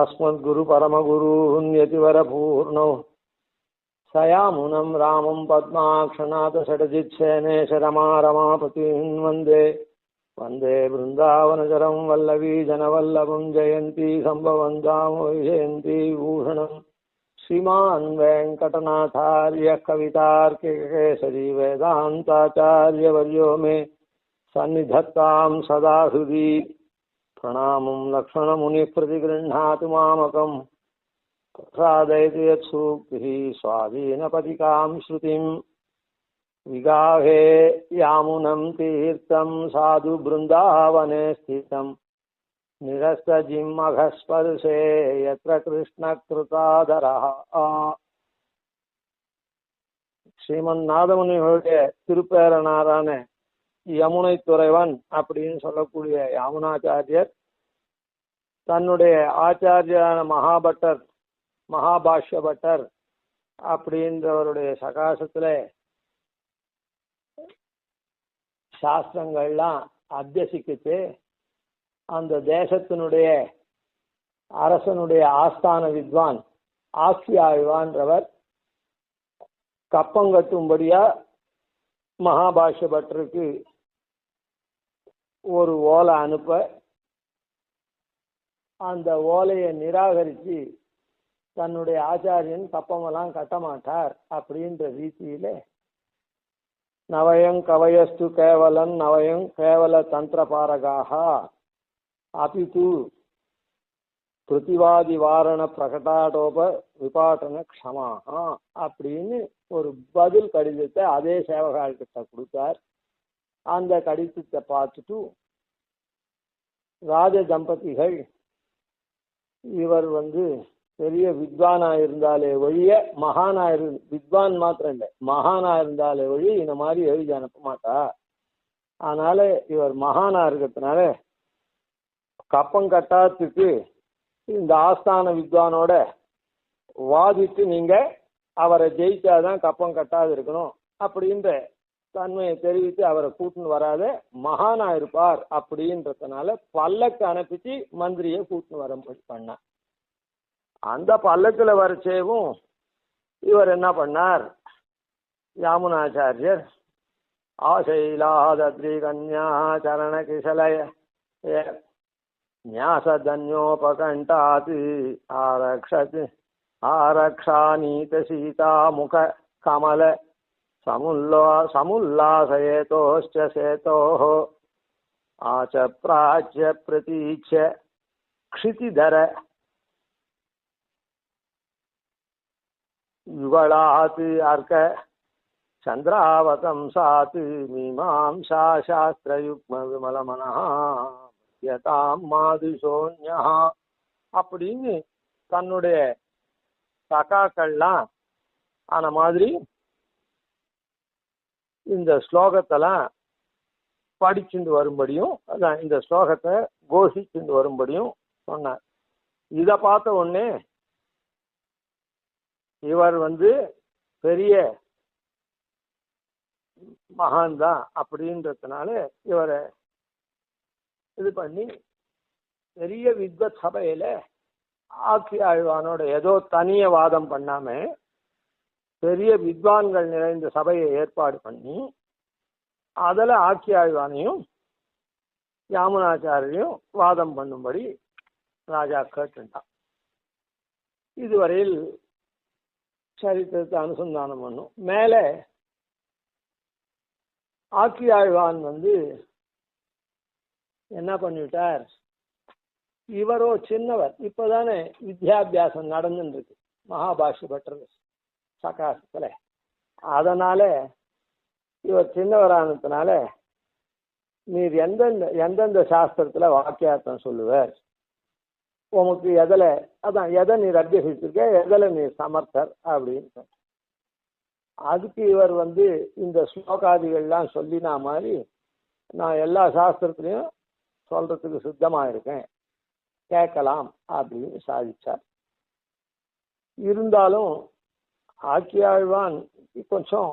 अस्मद्गुरु परमगुरून् यतिवरपूर्णौ सयामुनं रामं पद्माक्षनाथ षडजित्सेनेश रमापतिं वन्दे वन्दे वृन्दावनचरं वल्लवी जनवल्लभं जयन्ती सम्भवं दामोजयन्ती भूषणं श्रीमान् वेङ्कटनाथार्य कवितार्किकेसरी वेदान्ताचार्यवर्यो मे सन्निधत्तां सदा हृदि प्रणामं लक्ष्मणमुनिः प्रतिगृह्णातु मामकं प्रसादयतु यत्सूक्तिः स्वाधीनपतिकां श्रुतिं विगाहे यामुनं तीर्थं साधु बृन्दावने स्थितं निरस्तजिह्मघस्पर्शे यत्र कृष्णकृतादरः ஸ்ரீமன்னாதமுனிகளுடைய திருப்பேரனாரான யமுனை துறைவன் அப்படின்னு சொல்லக்கூடிய யாமுனாச்சாரியர் தன்னுடைய ஆச்சாரியான மகாபாஷ்ய பட்டர் அப்படின்றவருடைய சகாசத்துல சாஸ்திரங்கள்லாம் அபியசிக்கிச்சு அந்த தேசத்தினுடைய அரசனுடைய ஆஸ்தான வித்வான் ஆக்ஷியாழ்வான்றவர் கப்பங்கட்டும்படியா மகாபாஷ்ய பட்டருக்கு ஒரு ஓலை அனுப்ப அந்த ஓலையை நிராகரித்து தன்னுடைய ஆச்சாரியன் கப்பமெல்லாம் கட்ட மாட்டார் அப்படின்ற ரீதியில நவயம் கவயஸ்து கேவலம் நவயம் கேவல தந்திரபாரகாக அபிது பிரதிவாதி வாரண பிரகடாடோப விபாட்டன க்ஷமாக அப்படின்னு ஒரு பதில் கடிதத்தை அதே சேவகால்கிட்ட கொடுத்தார். அந்த கடிதத்தை பார்த்துட்டு ராஜ தம்பதிகள் இவர் பெரிய வித்வானா இருந்தாலே ஒழிய வித்வான் மாத்திரம் இல்லை மகானா இருந்தாலே ஒழிய இந்த மாதிரி எழுதி அனுப்ப மாட்டா. அதனால இவர் மகானா இருக்கிறதுனால கப்பம் கட்டாத்துக்கு இந்த ஆஸ்தான வித்வானோட வாதிட்டு நீங்க அவரை ஜெயிச்சாதான் கப்பம் கட்டாது இருக்கணும் அப்படின்ற தன்மையை தெரிவித்து அவரை கூட்டுன்னு வராத மகானா இருப்பார் அப்படின்றதுனால பல்லக்கு அனுப்பிச்சு மந்திரியை கூட்டுன்னு வரும்படி பண்ணார். அந்த பல்லக்குல வரச்சேவும் இவர் என்ன பண்ணார், யாமுனாச்சாரியர் ஆசைலாதத்ரி கன்யா சரண கிசலய न्यासधन्योपकण्ठात् आरक्षानीत सीता मुख कमल समुल्लासयेतोश्च सेतोः आच प्राच्य प्रतीच्य क्षितिधर युगलात् अर्क चन्द्रावतं सात् मीमांसा शास्त्रयुग्म विमलमनः மாதுசோன்யா அப்படின்னு தன்னுடைய சகாக்கள்லாம் ஆன மாதிரி இந்த ஸ்லோகத்தெல்லாம் படிச்சுட்டு வரும்படியும் அதான் இந்த ஸ்லோகத்தை கோஷிச்சுட்டு வரும்படியும் சொன்னார். இதை பார்த்த உடனே இவர் பெரிய மகான் தான் அப்படின்றதுனால இவரை இது பண்ணி பெரிய வித்வத் சபையில ஆக்ஷியாழ்வானோட ஏதோ தனிய வாதம் பண்ணாம பெரிய வித்வான்கள் நிறைந்த சபையை ஏற்பாடு பண்ணி அதில் ஆக்ஷியாழ்வானையும் யாமுனாச்சாரியையும் வாதம் பண்ணும்படி ராஜா கேட்டுட்டான். இதுவரையில் சரித்திரத்தை அனுசந்தானம் பண்ணும். மேலே ஆக்ஷியாழ்வான் என்ன பண்ணிவிட்டார், இவரோ சின்னவர், இப்பதானே வித்யாபியாசம் நடந்துட்டு இருக்கு மகாபாஷ்ய பட்டர் சகாசத்துல. அதனால இவர் சின்னவரானதுனால நீர் எந்தெந்த சாஸ்திரத்துல வாக்கியார்த்தம் சொல்லுவார், உமக்கு எதை நீர் அபியசிச்சிருக்க, எதில் நீர் சமர்த்தர் அப்படின்னு. அதுக்கு இவர் இந்த ஸ்லோகாதிகள்லாம் சொல்லினா மாதிரி நான் எல்லா சாஸ்திரத்திலையும் சொல்றதுக்கு சித்தமா இருக்கேன், கேட்கலாம் அப்படின்னு சாதிச்சார். இருந்தாலும் ஆக்கியாழ்வான் கொஞ்சம்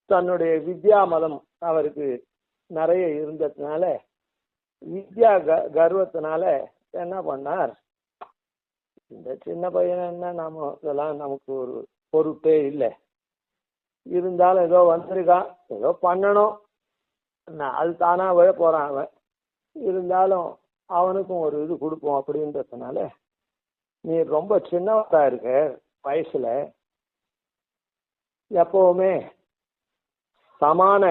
தன்னுடைய வித்யா மதம் அவருக்கு நிறைய இருந்ததுனால வித்யா கர்வத்தினால என்ன பண்ணார், இந்த சின்ன பையன் என்ன, நாம இதெல்லாம் நமக்கு ஒரு பொறுப்பே இல்லை. இருந்தாலும் ஏதோ வந்திருக்கான், ஏதோ பண்ணணும், அது தானா விழ போறான் அவன். இருந்தாலும் அவனுக்கும் ஒரு இது கொடுப்போம் அப்படின்றதுனால, நீ ரொம்ப சின்னவரா இருக்க வயசுல, எப்பவுமே சமான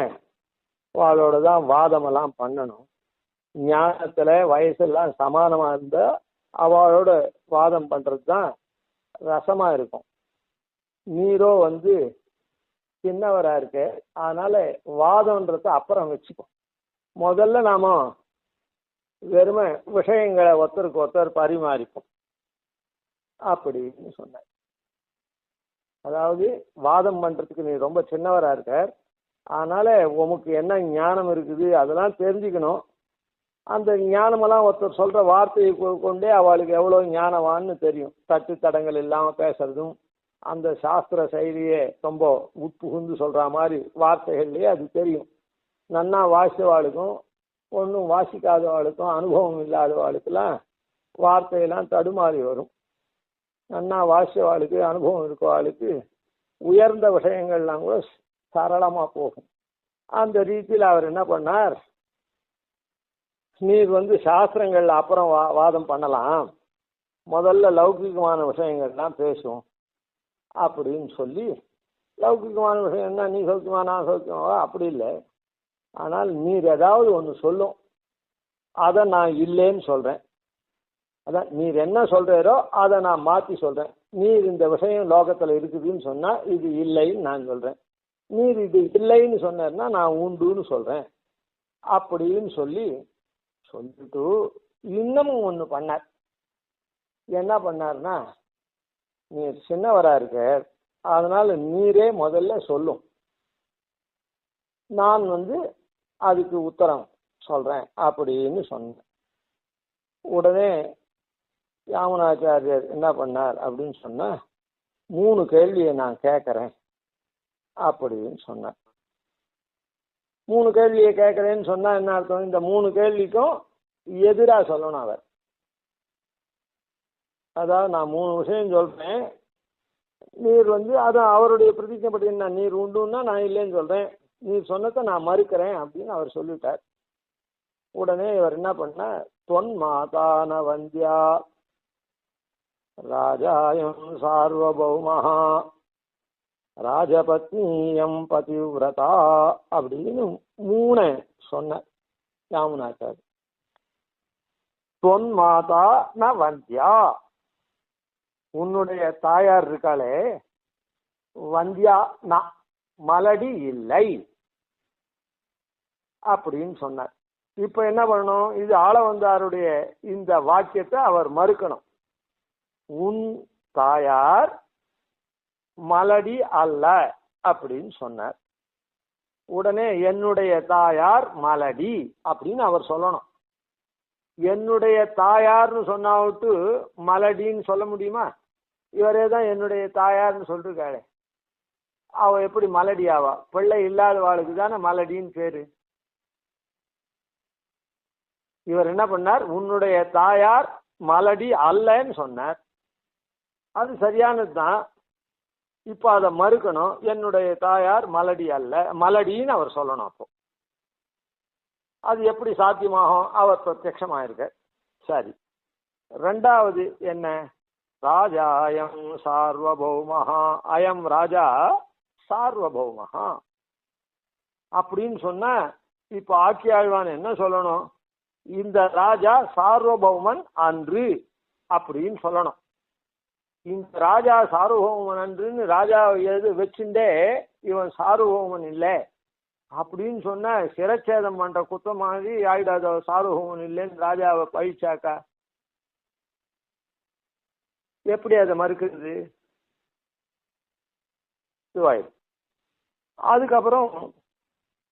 அவளோட தான் வாதமெல்லாம் பண்ணணும். ஞானத்துல வயசெல்லாம் சமானமா இருந்தா அவளோட வாதம் பண்றது தான் ரசமா இருக்கும். நீரோ சின்னவரா இருக்க, அதனால வாதம்ன்றத அப்புறம் வச்சுப்போம். முதல்ல நாம வெறுமை விஷயங்களை ஒருத்தருக்கு ஒருத்தர் பரிமாறிப்போம் அப்படின்னு சொன்னார். அதாவது வாதம் பண்றதுக்கு நீ ரொம்ப சின்னவரா இருக்க, அதனால உனக்கு என்ன ஞானம் இருக்குது அதெல்லாம் தெரிஞ்சுக்கணும். அந்த ஞானமெல்லாம் ஒருத்தர் சொல்ற வார்த்தையை கொண்டே அவளுக்கு எவ்வளவு ஞானவான்னு தெரியும். தட்டு தடங்கள் இல்லாம பேசுறதும், அந்த சாஸ்திர செயலியே ரொம்ப உட்புகுந்து சொல்ற மாதிரி வார்த்தைகள்லயே அது தெரியும். நன்னா வாசிச்சவாளுக்கும் ஒன்றும் வாசிக்காதவாளுக்கும் அனுபவம் இல்லாதவாளுக்கெல்லாம் வார்த்தையெல்லாம் தடுமாறி வரும். நன்னா வாசிச்சவாளுக்கு அனுபவம் இருக்கவாளுக்கு உயர்ந்த விஷயங்கள்லாம் கூட சரளமா போகும். அந்த ரீதியில் அவர் என்ன பண்ணார், நீர் சாஸ்திரங்கள்ல அப்புறம் வாதம் பண்ணலாம், முதல்ல லௌகிகமான விஷயங்கள்லாம் பேசும் அப்படின்னு சொல்லி, லௌகிகமான விஷயம்னா நீ சௌக்கியமா நான் சௌக்கியமாவா அப்படி இல்லை. ஆனால் நீர் ஏதாவது ஒன்று சொல்லும், அதை நான் இல்லைன்னு சொல்றேன். அதான் நீர் என்ன சொல்றீரோ அதை நான் மாற்றி சொல்றேன். நீர் இந்த விஷயம் லோகத்தில் இருக்குதுன்னு சொன்னா இது இல்லைன்னு நான் சொல்றேன். நீர் இது இல்லைன்னு சொன்னா நான் உண்டுன்னு சொல்றேன் அப்படின்னு சொல்லிட்டு இன்னமும் ஒன்று பண்ணார். என்ன பண்ணார்னா, நீர் சின்னவரா இருக்க, அதனால நீரே முதல்ல சொல்லும், நான் அதுக்கு உத்தரம் சொல்றேன் அப்படின்னு சொன்னேன். உடனே யாமுனாச்சாரியர் என்ன பண்ணார் அப்படின்னு சொன்னா, 3 கேள்வியை நான் கேட்கறேன் அப்படின்னு சொன்னார். 3 கேள்வியை கேட்கறேன்னு சொன்னா என்ன அர்த்தம், இந்த 3 கேள்விக்கும் எதிரா சொல்லணும் அவர். அதாவது நான் 3 விஷயம் சொல்றேன், நீர் அதான் அவருடைய பிரதிஜைப்படி என்ன, நீர் உண்டுன்னா நான் இல்லைன்னு சொல்றேன், நீர் சொன்னதை நான் மறுக்கிறேன் அப்படின்னு அவர் சொல்லிட்டார். உடனே இவர் என்ன பண்ண, தொன் மாதான வந்தியா ராஜாயம் சார்வபௌமஹா ராஜபத்னியம் பதிவிரதா அப்படின்னு 3 சொன்ன யாமுனாச்சாரி. தொன் மாதா ந வந்தியா, உன்னுடைய தாயார் இருக்காளே வந்தியா ந மலடி இல்லை அப்படின்னு சொன்னார். இப்ப என்ன பண்ணணும், இது ஆளவந்தாருடைய இந்த வாக்கியத்தை அவர் மறுக்கணும். உன் தாயார் மலடி அல்ல அப்படின்னு சொன்னார். உடனே என்னுடைய தாயார் மலடி அப்படின்னு அவர் சொல்லணும். என்னுடைய தாயார்னு சொன்னா விட்டு மலடின்னு சொல்ல முடியுமா? இவரே தான் என்னுடைய தாயார்னு சொல்லிருக்காளே, அவ எப்படி மலடி ஆவா? பிள்ளை இல்லாதவாளுக்கு தானே மலடின்னு பேரு. இவர் என்ன பண்ணார், உன்னுடைய தாயார் மலடி அல்லன்னு சொன்னார். அது சரியானது தான். இப்ப அதை மறுக்கணும், என்னுடைய தாயார் மலடி அல்ல, மலடின்னு அவர் சொல்லணும். அப்போ அது எப்படி சாத்தியமாகும்? அவர் பிரத்யட்சமாயிருக்க. சரி, 2வது என்ன, ராஜாயம் சார்வபௌமஹா, அயம் ராஜா சார்வபௌமஹா அப்படின்னு சொன்ன, இப்ப ஆக்கியாழ்வான் என்ன சொல்லணும், இந்த ராஜா சார்வபௌமன் அன்று அப்படின்னு சொல்லணும். இந்த ராஜா சார்வபௌமன் அன்றுன்னு ராஜா எது வச்சுட்டே இவன் சார்வபௌமன் இல்லை அப்படின்னு சொன்ன சிரச்சேதம் பண்ற குத்தம் மாதிரி ஆயிடாத. சார்வபௌமன் இல்லைன்னு ராஜாவை பழிச்சாக்கா எப்படி அதை மறுக்கிறது? அதுக்கப்புறம்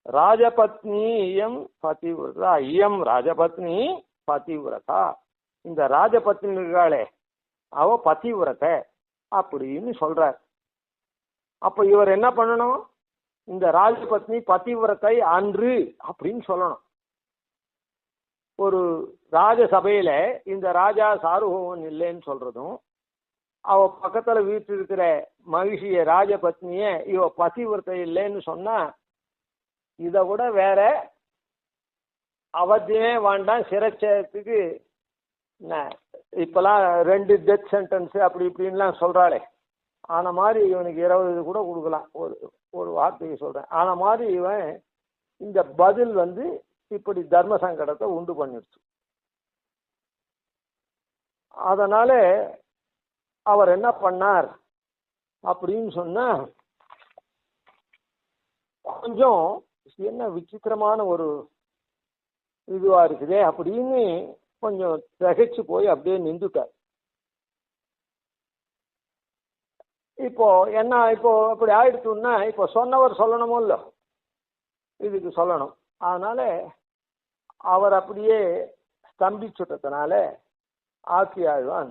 ராஜபத்னி இயம் பதிவிரதா, இயம் ராஜபத்னி பதிவிரதா, இந்த ராஜபத்னி இருக்காளே அவ பதிவிரத அப்படின்னு சொல்றார். அப்ப இவர் என்ன பண்ணணும், இந்த ராஜபத்னி பதிவிரத்தை அன்று அப்படின்னு சொல்லணும். ஒரு ராஜசபையில இந்த ராஜா சார்வபௌமன் இல்லைன்னு சொல்றதும், அவ பக்கத்துல வீட்டு இருக்கிற மகிழ்ச்சிய ராஜபத்னிய இவ பதிவிரத்தை இல்லைன்னு சொன்னா இதை விட வேற அவத்தியமே வேண்டாம். சிறைச்சேரத்துக்கு இப்பெல்லாம் 2 டெத் சென்டென்ஸ் அப்படி இப்படின்லாம் சொல்றாளே, ஆன மாதிரி இவனுக்கு 20 கூட கொடுக்கலாம். ஒரு வார்த்தையை சொல்றேன். ஆன மாதிரி இவன் இந்த பதில் இப்படி தர்ம சங்கடத்தை உண்டு பண்ணிடுச்சு. அதனால அவர் என்ன பண்ணார் அப்படின்னு சொன்னா, கொஞ்சம் என்ன விசித்திரமான ஒரு இதுவா இருக்குதே அப்படின்னு கொஞ்சம் திகைச்சு போய் அப்படியே நின்றுட்டார். இப்போ என்ன இப்போ அப்படி ஆயிடுச்சுன்னா இப்போ சொன்னவர் சொல்லணுமோ இல்லை, இதுக்கு சொல்லணும். அதனால அவர் அப்படியே ஸ்தம்பிச்சுட்டதுனால ஆட்சியாழ்வான்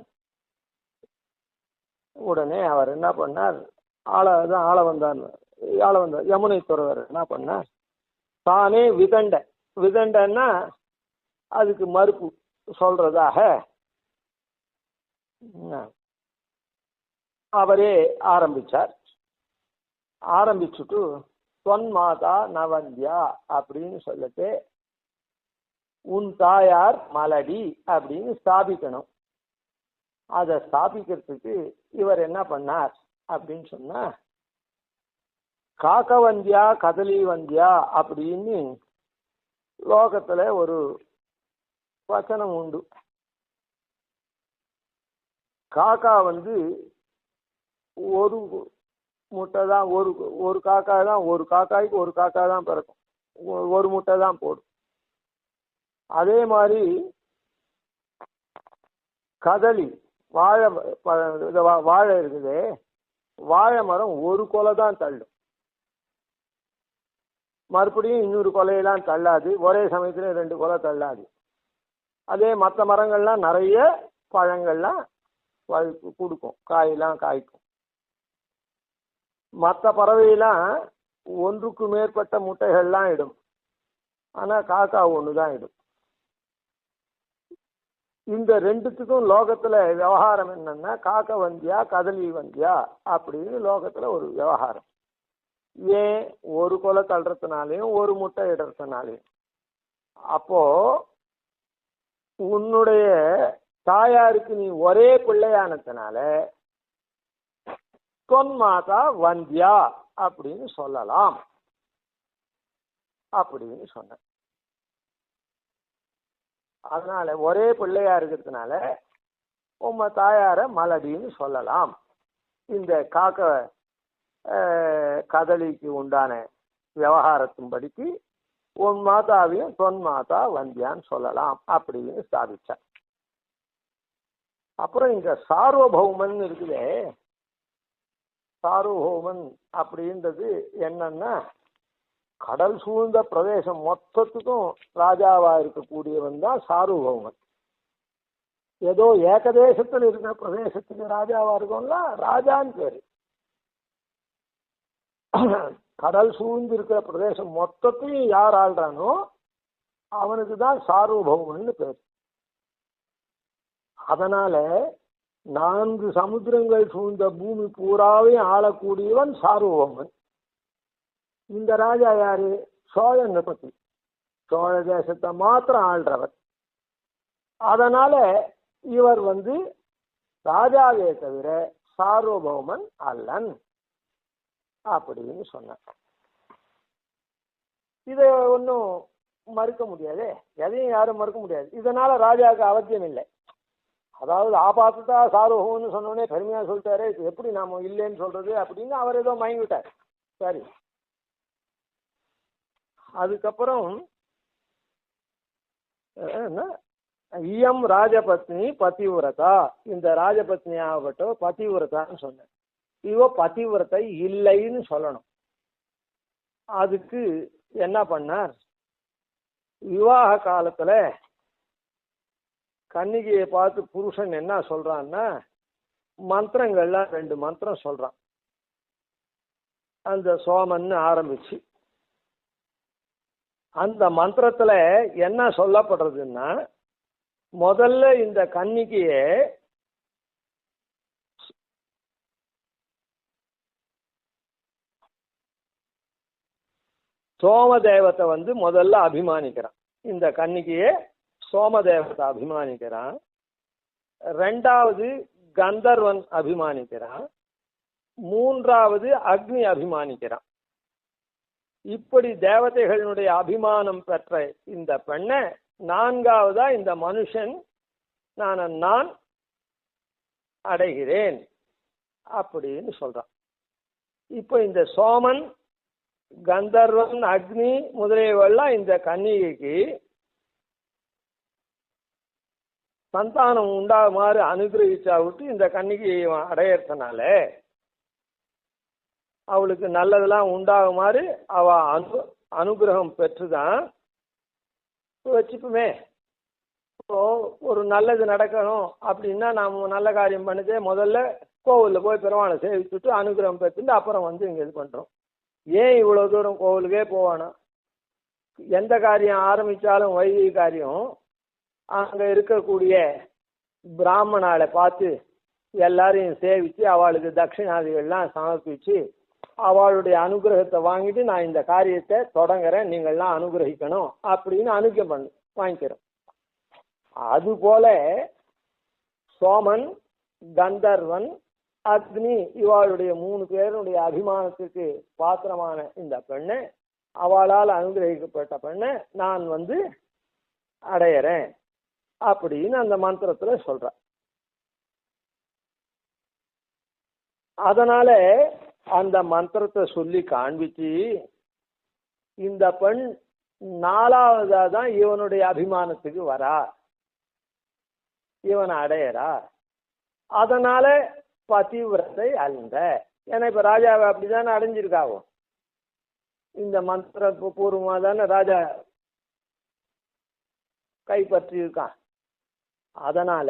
உடனே அவர் என்ன பண்ணார், ஆள வந்தார் யமுனை துறவர் என்ன பண்ணார், தானே விதண்டன்னா அதுக்கு மறுப்பு சொல்றதாக அவரே ஆரம்பிச்சுட்டு தொன் மாதா நவந்தியா அப்படின்னு சொல்லிட்டு உன் தாயார் மலடி அப்படின்னு ஸ்தாபிக்கணும். அதை ஸ்தாபிக்கிறதுக்கு இவர் என்ன பண்ணார் அப்படின்னு சொன்னா, காக்கவந்தியா கதலி வந்தியா அப்படின்னு லோகத்துல ஒரு வச்சனம் உண்டு. காக்கா ஒரு முட்டை தான், ஒரு காக்கா தான், ஒரு காக்காய்க்கு ஒரு காக்கா தான் பிறக்கும், ஒரு முட்டை தான் போடும். அதே மாதிரி கதலி வாழை இருக்குது, வாழை மரம் ஒரு கொலை தான் தள்ளும், மறுபடியும் இன்னொரு கொலையெல்லாம் தள்ளாது, ஒரே சமயத்துல 2 கொலை தள்ளாது. அதே மற்ற மரங்கள்லாம் நிறைய பழங்கள்லாம் கொடுக்கும், காயெல்லாம் காய்க்கும். மற்ற பறவையெல்லாம் ஒன்றுக்கு மேற்பட்ட முட்டைகள்லாம் இடும், ஆனா காக்கா ஒண்ணுதான் இடும். இந்த 2த்துக்கும் லோகத்துல விவகாரம் என்னன்னா, காக்க வந்தியா கதலி வந்தியா அப்படின்னு லோகத்துல ஒரு விவகாரம். ஏன் ஒரு கொலை தள்ளுறதுனாலையும் ஒரு முட்டை இடறதுனாலையும். அப்போ உன்னுடைய தாயாருக்கு நீ ஒரே பிள்ளையானதுனால தொன் மாதா வந்தியா அப்படின்னு சொல்லலாம் அப்படின்னு சொன்ன. அதனால ஒரே பிள்ளையா இருக்கிறதுனால உம்ம தாயார மலடின்னு சொல்லலாம். இந்த காக்க கதலிக்கு உண்டான விவகாரத்தின்படிக்கு உன் மாதாவையும் தொன் மாதா வந்தியான்னு சொல்லலாம் அப்படின்னு ஸ்தாபிச்சார். அப்புறம் இங்க சார்வபௌமன் இருக்குதே, சார்வபௌமன் அப்படின்றது என்னன்னா, கடல் சூழ்ந்த பிரதேசம் மொத்தத்துக்கும் ராஜாவா இருக்கக்கூடியவன் தான் சார்வபௌமன். ஏதோ ஏகதேசத்தில் இருக்கிற பிரதேசத்துக்கு ராஜாவா இருக்கும்ல ராஜான்னு பேரு. கடல் சூழ்ந்து இருக்கிற பிரதேசம் மொத்தத்தையும் யார் ஆள்றானோ அவனுக்கு தான் சார்வபௌமன்னு பேர். அதனால 4 சமுத்திரங்கள் சூழ்ந்த பூமி பூராவையும் ஆளக்கூடியவன் சார்வபௌமன். இந்த ராஜா யாரு? சோழ நிருபதி, சோழ தேசத்தை மாத்திரம் ஆள்றவர். அதனால இவர் ராஜாவே தவிர சார்வபௌமன் அல்லன் அப்படின்னு சொன்னார். இதை ஒன்றும் மறுக்க முடியாது, எதையும் யாரும் மறுக்க முடியாது. இதனால ராஜாவுக்கு அவசியம் இல்லை. அதாவது ஆபாத்தா சார்வபௌமன்னு சொன்னோடனே பெருமையா சொல்லிட்டாரு, எப்படி நாம இல்லைன்னு சொல்றது அப்படின்னு அவர் ஏதோ மயங்கிட்டார். சரி, அதுக்கப்புறம் இயம் ராஜபத்னி பதிவிரதா, இந்த ராஜபத்னி ஆகப்பட்ட பதிவிரதான்னு சொன்னேன். இவ பதிவிரத்தை இல்லைன்னு சொல்லணும். அதுக்கு என்ன பண்ணார், விவாக காலத்துல கன்னிகையை பார்த்து புருஷன் என்ன சொல்றான்னா, மந்திரங்கள்லாம் 2 மந்திரம் சொல்றான். அந்த சோமன்னு ஆரம்பிச்சு அந்த மந்திரத்துல என்ன சொல்லப்படுறதுன்னா, முதல்ல இந்த கன்னிகையை சோமதேவத்தை வந்து முதல்ல அபிமானிக்கிறான். இந்த கன்னிகையே சோமதேவத்தை அபிமானிக்கிறான். ரெண்டாவது கந்தர்வன் அபிமானிக்கிறான். மூன்றாவது அக்னி அபிமானிக்கிறான். இப்படி தேவதைகளுடைய அபிமானம் பெற்ற இந்த பெண்ணை நான்காவதா இந்த மனுஷன் நான் அடைகிறேன் அப்படின்னு சொல்றான். இப்போ இந்த சோமன், கந்தர்வன், அக்னி முதலியவெல்லாம் இந்த கன்னிகைக்கு சந்தானம் உண்டாகுமாறு அனுகிரகிச்சா விட்டு இந்த கன்னிகையை அடையறதுனால அவளுக்கு நல்லதெல்லாம் உண்டாகுமாறு அவ அனுகிரகம் பெற்றுதான் வச்சுப்போமே. இப்போ ஒரு நல்லது நடக்கணும் அப்படின்னா நாம் நல்ல காரியம் பண்ணிட்டு முதல்ல கோவிலில் போய் பெருமாளை சேவிச்சுட்டு அனுகிரகம் பெற்றுட்டு அப்புறம் வந்து இங்கே இது பண்ணுறோம். ஏன் இவ்வளோ தூரம் கோவிலுக்கே போவானா? எந்த காரியம் ஆரம்பித்தாலும் வைதிக காரியம் அங்கே இருக்கக்கூடிய பிராமணாலை பார்த்து எல்லாரையும் சேவித்து அவளுக்கு தட்சிணாதிகள்லாம் சமர்ப்பித்து அவளுடைய அனுகிரகத்தை வாங்கிட்டு நான் இந்த காரியத்தை தொடங்குறேன், நீங்கள்லாம் அனுகிரகிக்கணும் அப்படின்னு அனுகிரகம் வாங்கிக்கிறோம். அதுபோல சோமன், கந்தர்வன், அக்னி இவாளுடைய 3 பேருடைய அபிமானத்துக்கு பாத்திரமான இந்த பெண்ணை, அவளால் அனுகிரகிக்கப்பட்ட பெண்ணை நான் வந்து அடையிறேன் அப்படின்னு அந்த மந்திரத்துல சொல்ற. அதனால அந்த மந்திரத்தை சொல்லி காண்பிச்சு இந்த பெண் 4வதா தான் இவனுடைய அபிமானத்துக்கு வரா, இவனை அடையறா. அதனால பதிவிரத்தை அல்ல. ஏன்னா இப்ப ராஜாவை அப்படிதானே அடைஞ்சிருக்காவோ. இந்த மந்திர பூர்வமா தானே ராஜா கைப்பற்றி இருக்கான். அதனால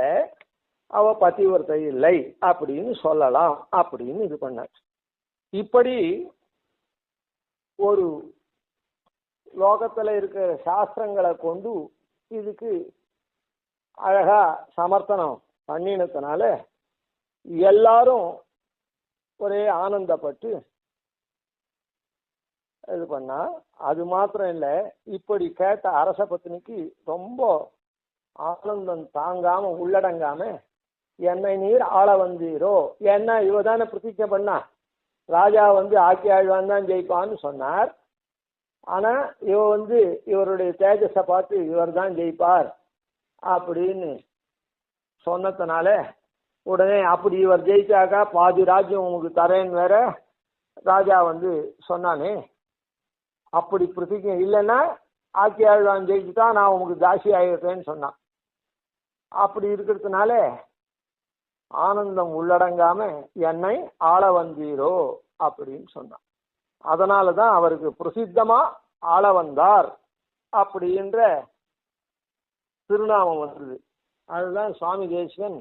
அவ பதிவிரத்தை இல்லை அப்படின்னு சொல்லலாம் அப்படின்னு இது பண்ண. இப்படி ஒரு லோகத்துல இருக்கிற சாஸ்திரங்களை கொண்டு இதுக்கு அழகா சமர்த்தனம் பண்ணினதுனால எல்லாரும் ஒரே ஆனந்தப்பட்டு இது பண்ணா. அது மாத்திரம் இல்லை, இப்படி கேட்ட அரச பத்தினிக்கு ரொம்ப ஆனந்தம் தாங்காம உள்ளடங்காம, என்னை நீர் ஆள வந்தீரோ, என்ன இவ தானே பிரதிஜை பண்ணா ராஜா வந்து ஆக்கி ஆழ்வான் தான் ஜெயிப்பான்னு சொன்னார். ஆனா இவ வந்து இவருடைய தேஜஸை பார்த்து இவர் தான் ஜெயிப்பார் அப்படின்னு சொன்னதுனால உடனே அப்படி இவர் ஜெயிச்சாக்கா பாதி ராஜ்யம் உங்களுக்கு தரேன்னு வேற ராஜா வந்து சொன்னானே. அப்படி பிரதிஜை இல்லைன்னா ஆக்கி ஆழ்வான் ஜெயிச்சுட்டா நான் உங்களுக்கு தாசி ஆகிட்டேன்னு சொன்னான். அப்படி இருக்கிறதுனால ஆனந்தம் உள்ளடங்காம என்னை ஆள வந்தீரோ அப்படின்னு சொன்னான். அதனாலதான் அவருக்கு பிரசித்தமா ஆள வந்தார் அப்படின்ற திருநாமம் வந்தது. அதுதான் சுவாமி தேசிகன்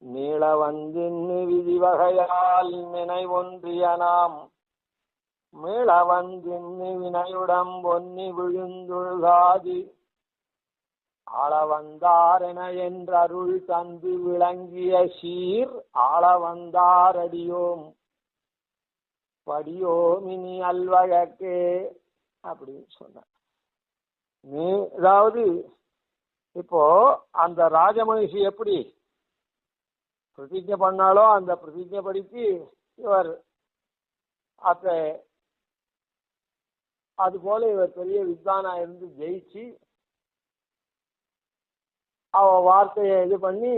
நீள வந்து விதி வகையால் நினைவொன்றிய நாம் மீள வந்து வினையுடம் பொன்னி விழுந்துழுகாது ஆள வந்தாரென என்ற அருள் தந்து விளங்கிய சீர் ஆள வந்தாரடியோம் படியோம் இனி அல்வழக்கே அப்படின்னு சொன்ன. நீ அதாவது இப்போ அந்த ராஜமகிஷி எப்படி பிரதிஜை பண்ணாலோ அந்த பிரதிஜை படிக்கு இவர் அது போல இவர் பெரிய வித்வானா இருந்து ஜெயிச்சு அவ வார்த்தையை இது பண்ணி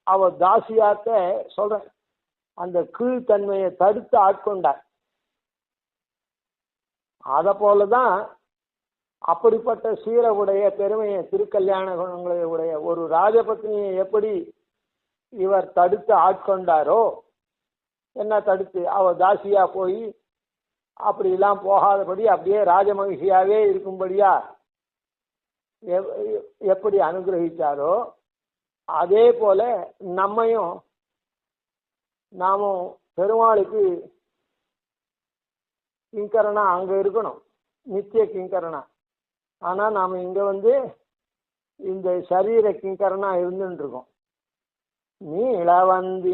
அவ தாசியாத்த சொல்ற அந்த கீழ்த்தன்மையை தடுத்து ஆட்கொண்டார். அத போலதான் அப்படிப்பட்ட சீரவுடைய பெருமையை திருக்கல்யாண குணங்களை உடைய ஒரு ராஜபத்னியை எப்படி இவர் தடுத்து ஆட்கொண்டாரோ, என்ன தடுத்து அவ தாசியா போய் அப்படிலாம் போகாதபடி அப்படியே ராஜமகிஷியாவே இருக்கும்படியா எப்படி அனுகிரகிச்சாரோ அதே போல நாமும் பெருமாளுக்கு கிங்கரனா அங்க இருக்கணும், நித்திய கிங்கரனா. ஆனா நாம இங்க வந்து இந்த சரீர கிங்கரனா இருந்துட்டு இருக்கோம். நீள வந்து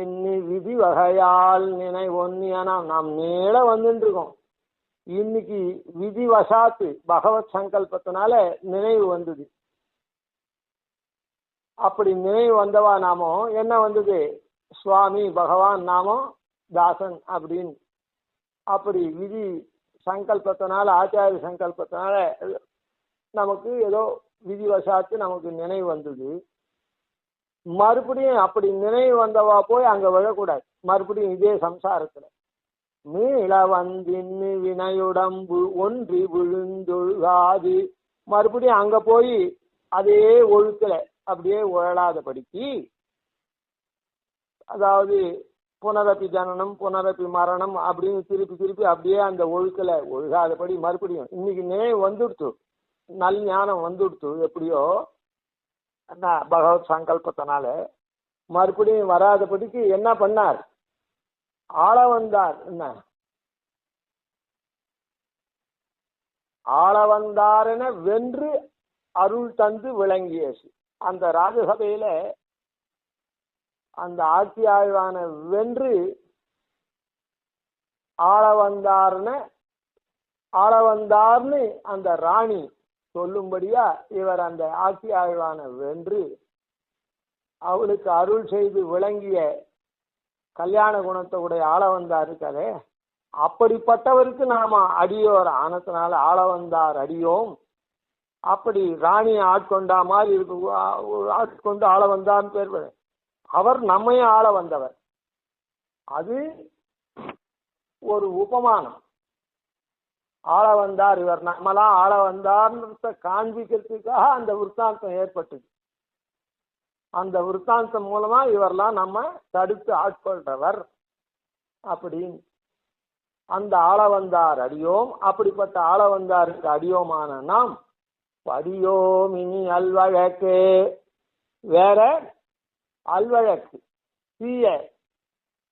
விதி வகையால் நினை ஒன்னியானா நாம் நீள வந்துட்டு இருக்கோம். இன்னைக்கு விதிவசாத்து பகவத் சங்கல்பத்தினால நினைவு வந்தது. அப்படி நினைவு வந்தவா நாமோ என்ன வந்தது, சுவாமி பகவான் நாமோ தாசன் அப்படின்னு. அப்படி விதி சங்கல்பத்தினால, ஆச்சாரிய சங்கல்பத்தினால நமக்கு ஏதோ விதிவசாத்து நமக்கு நினைவு வந்தது. மறுபடியும் அப்படி நினைவு வந்தவா போய் அங்க விழக்கூடாது. மறுபடியும் இதே சம்சாரத்துல மீள வந்தின்னு வினையுடம்பு ஒன்றி விழுந்தொழுகாது, மறுபடியும் அங்க போய் அதே ஒழுக்கல அப்படியே உழலாதபடிக்கு, அதாவது புனரப்பி ஜனனம் புனரப்பி மரணம் அப்படின்னு திருப்பி திருப்பி அப்படியே அந்த ஒழுக்கல ஒழுகாதபடி மறுபடியும் இன்னைக்கு நினைவு வந்துடுத்து, நல் ஞானம் வந்துடுத்து. எப்படியோ என்ன பகவத் சங்கல்பத்தினால மறுபடியும் வராதபடிக்கு என்ன பண்ணார், ஆள வந்தார். என்ன ஆள வந்தாரென வென்று அருள் தந்து விளங்கியது. அந்த ராஜசபையில அந்த ஆட்சி ஆழ்வான வென்று ஆள வந்தார்னு அந்த ராணி சொல்லும்படியா இவர் அந்த ஆட்சி ஆழ்வான வென்று அவளுக்கு அருள் செய்து விளங்கிய கல்யாண குணத்தோடைய ஆள வந்தார் இருக்காரே, அப்படிப்பட்டவருக்கு நாம அடியோர் ஆனத்தினால ஆள வந்தார் அடியோம். அப்படி ராணியை ஆட்கொண்டா மாதிரி இருக்கு, ஆட்கொண்டு ஆள வந்தார்னு பேர். அவர் நம்மையும் ஆள வந்தவர். அது ஒரு உபமானம். ஆள வந்தார் இவர் நம்மளாம் ஆள வந்தார்ன்றத காண்பிக்கிறதுக்காக அந்த விற்த்தாந்தம் ஏற்பட்டது. அந்த விற்த்தாந்தம் மூலமா இவரெல்லாம் நம்ம தடுத்து ஆட்கொள்றவர் அப்படின்னு அந்த ஆள வந்தார் அடியோம். அப்படிப்பட்ட ஆள வந்தாருக்கு அடியோமான நாம் படியோம் இனி அல்வழக்கு. வேற அல்வழக்கு தீய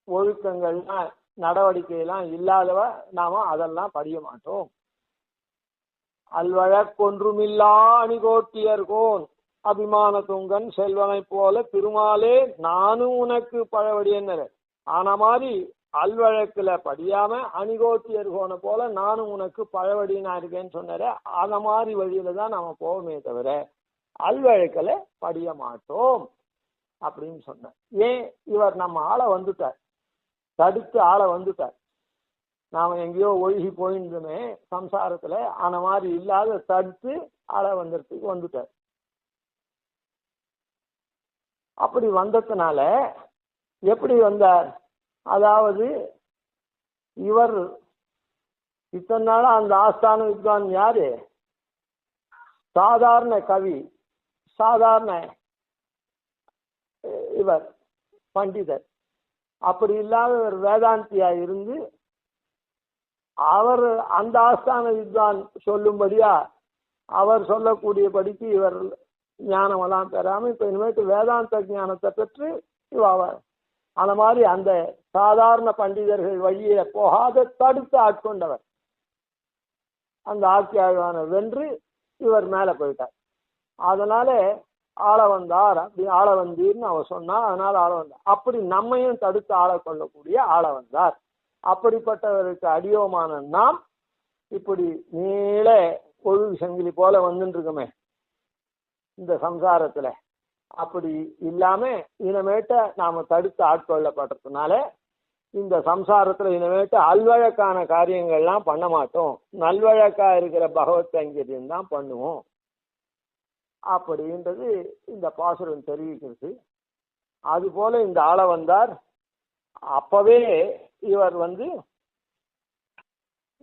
ஒழுக்கங்கள்லாம் நடவடிக்கையெல்லாம் இல்லாதவ நாம அதெல்லாம் படிய மாட்டோம். அல்வழக்கொன்றுமில்லா அணிகோட்டியர்கோன் அபிமான துங்கன் செல்வனை போல திருமாலே நானும் உனக்கு பழவடியன்னர். ஆன மாதிரி அல்வழக்குல படியாம அணிகோட்டியர்கோனை போல நானும் உனக்கு பழவடினா இருக்கேன்னு சொன்னார. அந்த மாதிரி வழியில தான் நாம போவோமே தவிர அல்வழக்கில் படிய மாட்டோம் அப்படின்னு சொன்ன. ஏன், இவர் நம்ம ஆளை வந்துட்டார், தடுத்து ஆளை வந்துட்டார். நாம எங்கேயோ ஒழுகி போயிருந்தோமே சம்சாரத்துல, ஆன மாதிரி இல்லாத தடுத்து ஆளை வந்துறதுக்கு வந்துட்டார். அப்படி வந்ததுனால எப்படி வந்தார், அதாவது இவர் இத்தனை நாளா அந்த ஆஸ்தான வித்வான் யாரு, சாதாரண கவி, சாதாரண இவர் பண்டிதர். அப்படி இல்லாத ஒரு வேதாந்தியா இருந்து அவர் அந்த ஆஸ்தான வித்வான் சொல்லும்படியா அவர் சொல்லக்கூடியபடிக்கு இவர் ஞானமெல்லாம் பெறாம இப்ப இனிமேட்டு வேதாந்த ஞானத்தை பெற்று இவர் அந்த மாதிரி அந்த சாதாரண பண்டிதர்கள் வழியே போகாத தடுத்து ஆட்கொண்டவர். அந்த ஆட்சியாளரான வென்று இவர் மேல போயிட்டார். அதனால ஆள வந்தார், அப்படி ஆள வந்தீர்னு அவர் சொன்னா, அதனால ஆள வந்தார். அப்படி நம்மையும் தடுத்து ஆள கொள்ளக்கூடிய ஆள வந்தார். அப்படிப்பட்டவருக்கு அடியோமான நாம் இப்படி நீள கொழுகு சங்கிலி போல வந்துட்டு இருக்கோமே இந்த சம்சாரத்துல. அப்படி இல்லாம இனிமேட்ட நாம தடுத்து ஆட்கொள்ளப்படுறதுனால இந்த சம்சாரத்துல இனிமேட்டு அல்வழக்கான காரியங்கள்லாம் பண்ண மாட்டோம், நல்வழக்கா இருக்கிற பகவத் கைங்கரியம் தான் பண்ணுவோம் அப்படின்றது இந்த பாசுரம் தெரிவிக்கிறது. அது போல இந்த ஆள வந்தார். அப்பவே இவர்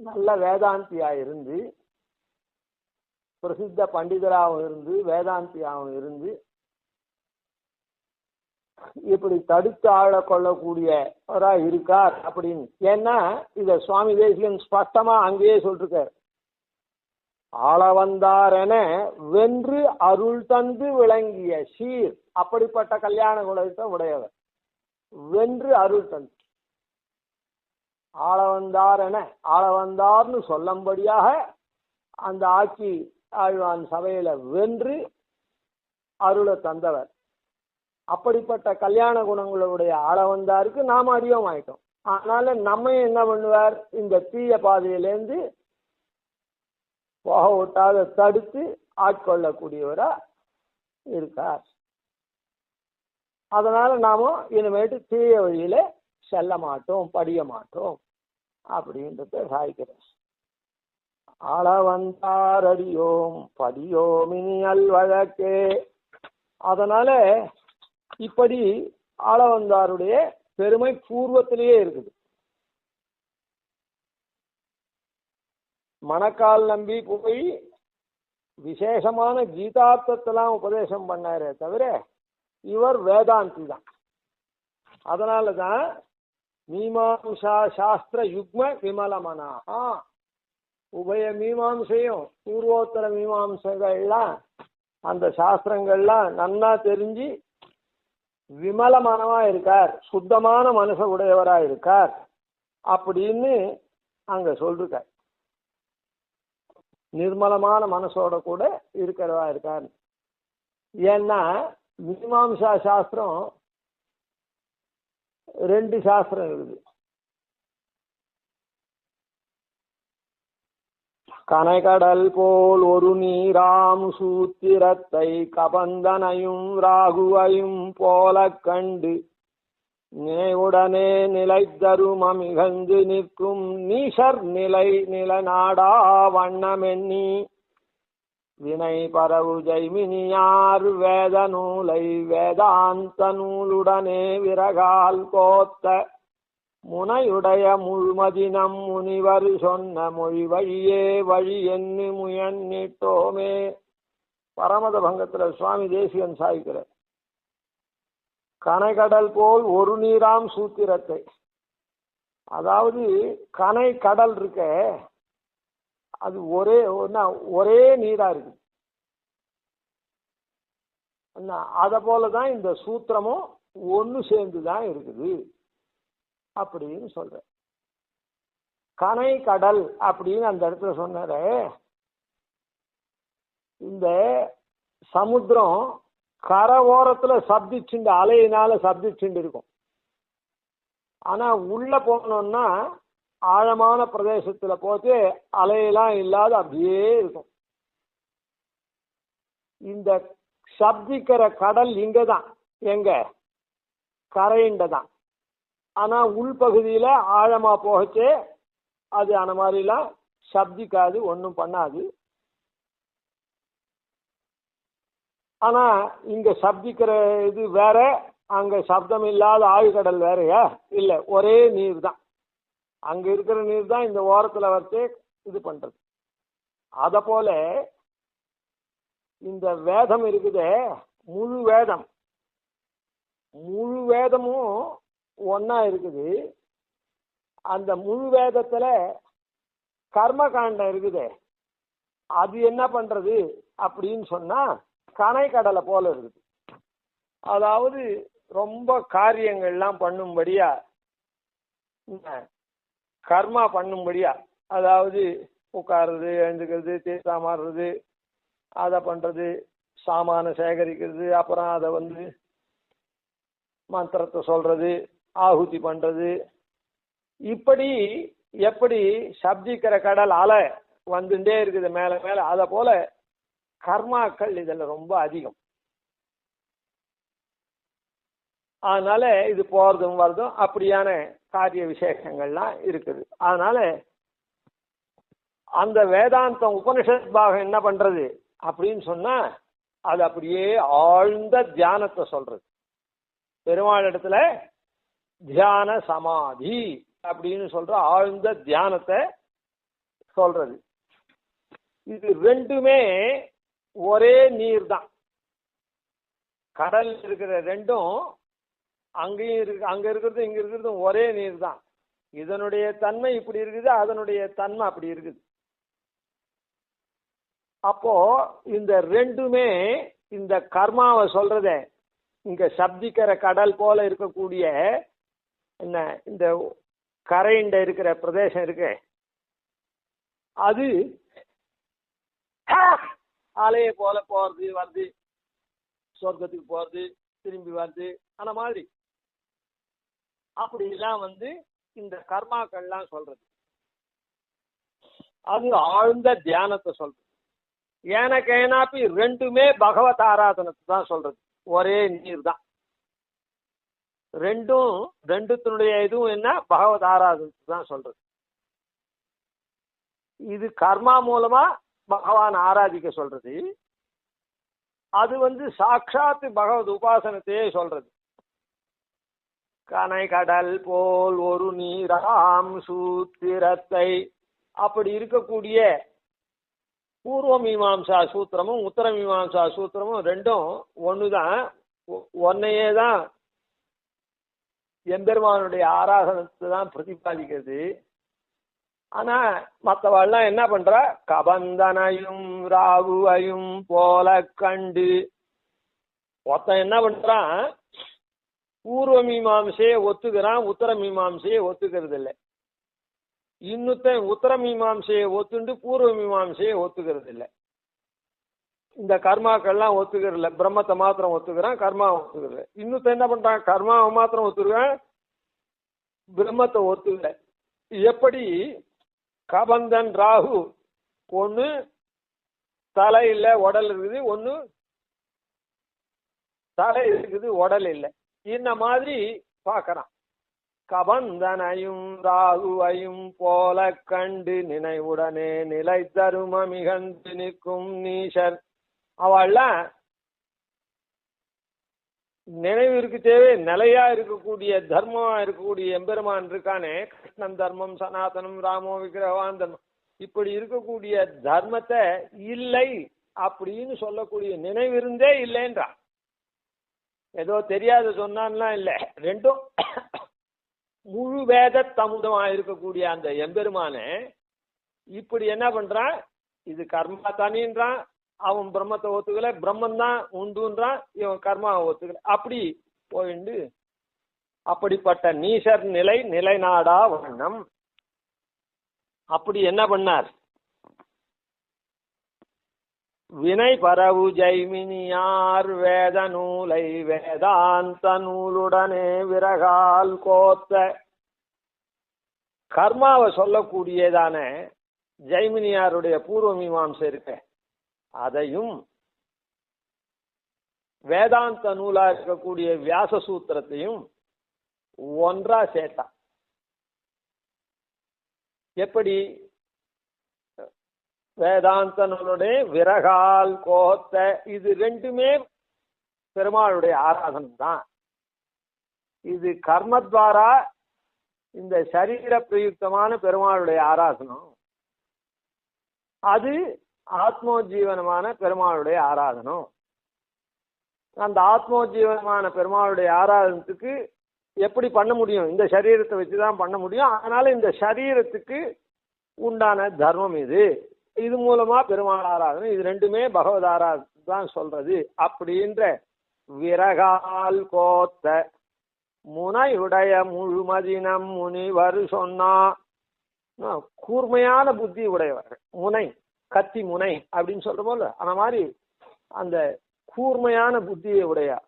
நல்ல வேதாந்தியா இருந்து பிரசித்த பண்டிதராகவும் இருந்து வேதாந்தியாகவும் இருந்து இப்படி தடுத்து ஆள கொள்ளக்கூடியவரா இருக்கார் அப்படின்னு. ஏன்னா இத சுவாமி தேசிகன் ஸ்பஷ்டமா அங்கேயே சொல்லிருக்கார். ஆள வந்தாரென வென்று அருள் தந்து விளங்கிய சீர், அப்படிப்பட்ட கல்யாண குணத்தை உடையவர். வென்று அருள் தந்து ஆள வந்தார் என ஆள வந்தார்னு சொல்லும்படியாக அந்த ஆட்சி ஆழ்வான் சபையில வென்று அருளை தந்தவர். அப்படிப்பட்ட கல்யாண குணங்களுடைய ஆள வந்தாருக்கு நாம் அடியோம் ஆயிட்டோம். அதனால நம்ம என்ன பண்ணுவார், இந்த தீய பாதையிலேருந்து போக விட்டாத தடுத்து ஆட்கொள்ளக்கூடியவரா இருக்கார். அதனால நாம இனிமேட்டு தீய வழியில செல்ல மாட்டோம், படிய மாட்டோம் அப்படின்றத சாய்க்கிறேன். அளவந்தார் அடியோம் படியோமினி அல்வழக்கே. அதனால இப்படி ஆளவந்தாருடைய பெருமை பூர்வத்திலேயே இருக்குது. மணக்கால் நம்பி போய் விசேஷமான கீதார்த்தத்தெல்லாம் உபதேசம் பண்ணாரே தவிர இவர் வேதாந்தி தான். அதனாலதான் மீமாம்சா சாஸ்திர யுக்ம விமலமனாகா, உபய மீமாம்சையும் பூர்வோத்தர மீமாம்சைகள்லாம் அந்த சாஸ்திரங்கள்லாம் நன்னா தெரிஞ்சு விமலமானவா இருக்கார், சுத்தமான மனச உடையவரா இருக்கார் அப்படின்னு அங்க சொல்றார். நிர்மலமான மனசோட கூட இருக்கிறவா இருக்கார். ஏன்னா மீமாம்சா சாஸ்திரம் 2 சாஸ்திரம் இருக்குது. கனைகடல் போல் ஒரு நீராம் சூத்திரத்தை கபந்தனையும் ராகுவையும் போல கண்டு நினைவுடனே நிலை தருமம் இகழ்ந்து நிற்கும் நீசர் நிலை நிலநாடா வண்ணமெண்ணி வினை பரவு ஜெய்மினியார் வேத நூலை வேதாந்த நூலுடனே விரகால் கோத்த முனையுடைய முழுமதினம் முனிவர் சொன்ன மொழி வழியே வழி என்று முயன்னிட்டோமே. பரமத பங்கத்துல சுவாமி தேசிகன் சாய்க்கிறார். கனைகடல் போல் ஒரு நீராம் சூத்திரத்தை, அதாவது கனை கடல் இருக்க அது ஒரே நீரா இருக்கு. அத போலதான் இந்த சூத்திரமும் ஒன்னு சேர்ந்துதான் இருக்குது அப்படின்னு சொல்ற. கனை கடல் அப்படின்னு அந்த இடத்துல சொன்னாரு. இந்த சமுத்திரம் கரை ஓரத்துல சப்திச்சுண்டு அலையினால சப்திச்சுண்டு இருக்கும். ஆனா உள்ள போனோம்னா ஆழமான பிரதேசத்துல போட்டு அலையெல்லாம் இல்லாத அப்படியே இருக்கும். இந்த சப்திக்கிற கடல் இங்கதான், எங்க கரையிண்டதான். ஆனா உள்பகுதியில ஆழமா போகச்சே அது அந்த மாதிரிலாம் சப்திக்காது, ஒன்றும் பண்ணாது. ஆனா இங்க சப்திக்கிற இது வேற, அங்க சப்தம் இல்லாத ஆழ்கடல் வேறையா? இல்ல, ஒரே நீர் தான். அங்க இருக்கிற நீர் தான் இந்த ஓரத்துல வச்சு இது பண்றது. அத போல இந்த வேதம் இருக்குதே, முழு வேதமும் ஒன்னா இருக்குது. அந்த முழு வேதத்துல கர்ம காண்டம் இருக்குதே, அது என்ன பண்றது அப்படின்னு சொன்னா கனை கடலை போல இருக்குது. அதாவது ரொம்ப காரியங்கள்லாம் பண்ணும்படியா, கர்மா பண்ணும்படியா, அதாவது உட்கார்றது, எழுந்துக்கிறது, தீர்த்தா மாறுறது, அதை பண்றது, சாமான சேகரிக்கிறது, அப்புறம் அதை மந்திரத்தை சொல்றது, ஆகுதி பண்றது, இப்படி எப்படி சப்திக்கிற கடல் அலை வந்துட்டே இருக்குது மேல மேல, அத போல கர்மாக்கள் இதுல ரொம்ப அதிகம். அதனால இது போறதும் வருதும் அப்படியான காரிய விசேஷங்கள்லாம் இருக்குது. அதனால அந்த வேதாந்தம் உபனிஷத் பாகம் என்ன பண்றது அப்படின்னு சொன்னா, அது அப்படியே ஆழ்ந்த தியானத்தை சொல்றது. பெருமாள் இடத்துல தியான சமாதி அப்படின்னு சொல்ற ஆழ்ந்த தியானத்தை சொல்றது. இது ரெண்டுமே ஒரே நீர் தான். கடல் இருக்கிற ரெண்டும் அங்கேயும் இருக்கு, அங்க இருக்கிறது இங்க இருக்கிறது ஒரே நீர் தான். இதனுடைய தன்மை இப்படி இருக்குது, அதனுடைய தன்மை அப்படி இருக்குது. அப்போ இந்த ரெண்டுமே இந்த கர்மாவை சொல்றத, இங்க சப்திக்கிற கடல் போல இருக்கக்கூடிய என்ன இந்த கரைண்ட இருக்கிற பிரதேசம் இருக்கு, அது அலையை போல போறது வருது, சொர்க்கத்துக்கு போறது திரும்பி வருது, அந்த மாதிரி அப்படிலாம் இந்த கர்மாக்கள்லாம் சொல்றது. அது ஆழ்ந்த தியானத்தை சொல்றது. ஏனக்கேனாப்பி ரெண்டுமே பகவத் ஆராதனத்தை தான் சொல்றது. ஒரே நீர் தான். ரெண்டுத்தினுடைய இதுவும் என்ன? பகவத் ஆராதனத்தை தான் சொல்றது. இது கர்மா மூலமா பகவான் ஆராதிக்க சொல்றது. அது சாட்சாத்து பகவத் உபாசனத்தையே சொல்றது. கனை கடல் போல் ஒரு நீராம் சூத்திரத்தை அப்படி இருக்கக்கூடிய பூர்வ மீமாம்சா சூத்திரமும் உத்தர மீமாம்சா சூத்திரமும் ரெண்டும் ஒண்ணுதான். ஒன்னையே தான் எம்பெருமானுடைய ஆராதனத்தை தான் பிரதிபாதிக்கிறது. ஆனா மற்றவாள்லாம் என்ன பண்றா? கபந்தனையும் ராகுவையும் போல கண்டு ஒருத்தன் என்ன பண்றான்? பூர்வ மீமாம்சையை ஒத்துக்கிறான், உத்தர மீமாம்சையை ஒத்துக்கிறது இல்லை. இன்னொருத்தன் உத்தர மீமாம்சையை ஒத்துண்டு பூர்வ மீமாம்சையை ஒத்துக்கிறது இல்லை. இந்த கர்மாக்கள்லாம் ஒத்துக்கிறது இல்லை. பிரம்மத்தை மாத்திரம் ஒத்துக்கிறான், கர்மா ஒத்துக்கிறது. இன்னொருத்தன் என்ன பண்றான்? கர்மாவை மாத்திரம் ஒத்துக்கிறான், பிரம்மத்தை ஒத்துக்கல. எப்படி? கபந்தன் ராகு ஒண்ணு தலை இல்லை உடல் இருக்குது, ஒண்ணு தலை இருக்குது உடல் இல்லை. இந்த மாதிரி பார்க்கறான். கபந்தனையும் ராகுவையும் போல கண்டு நினைவுடனே நிலை தரும மிகந்து நிற்கும் நீஷர். அவள்லாம் நினைவிற்கு தேவை நிலையா இருக்கக்கூடிய தர்மமா இருக்கக்கூடிய எம்பெருமான் இருக்கானே, கிருஷ்ணன் தர்மம், சனாதனம், ராமோ விக்கிரகவான் தர்மம், இப்படி இருக்கக்கூடிய தர்மத்தை இல்லை அப்படின்னு சொல்லக்கூடிய நினைவிருந்தே இல்லைன்றான். ஏதோ தெரியாத சொன்னான்லாம் இல்லை. ரெண்டும் முழு வேத தமுதமா இருக்கக்கூடிய அந்த எம்பெருமானே இப்படி என்ன பண்றான்? இது கர்மா தனின்றான், அவன் பிரம்மத்தை ஒத்துக்கல, பிரம்மன் தான் உண்டுன்றான், இவன் கர்மாவை ஒத்துக்கல. அப்படி போயிண்டு அப்படிப்பட்ட நீசர் நிலை நிலைநாடா வண்ணம் அப்படி என்ன பண்ணார்? வினை பரவு ஜெய்மினியார் வேத நூலை வேதாந்த நூலுடனே விரகால் கோத்த. கர்மாவை சொல்லக்கூடியதான ஜெய்மினியாருடைய பூர்வ மீமாம்சை இருக்க, அதையும் வேதாந்த நூலா இருக்கக்கூடிய வியாச சூத்திரத்தையும் ஒன்றா சேர்த்தான். எப்படி? வேதாந்த நூலுடைய விரகால் கோத்த. இது ரெண்டுமே பெருமாளுடைய ஆராதனம் தான். இது கர்மத்வாரா இந்த சரீர பிரயுக்தமான பெருமாளுடைய ஆராதனம், அது ஆத்மோஜீவனமான பெருமாளுடைய ஆராதனம். அந்த ஆத்மோஜீவனமான பெருமாளுடைய ஆராதனத்துக்கு எப்படி பண்ண முடியும்? இந்த சரீரத்தை வச்சுதான் பண்ண முடியும். அதனால இந்த சரீரத்துக்கு உண்டான தர்மம் இது. இது மூலமா பெருமாள் ஆராதனை. இது ரெண்டுமே பகவத் ஆராதனை தான் சொல்றது. அப்படின்ற விரகால் கோத்த முனையுடைய முழுமதினம் முனிவர் சொன்னா. கூர்மையான புத்தி உடையவர்கள். முனை, கத்தி முனை அப்படின்னு சொல்றோம்ல, அந்த மாதிரி அந்த கூர்மையான புத்தியை உடையார்.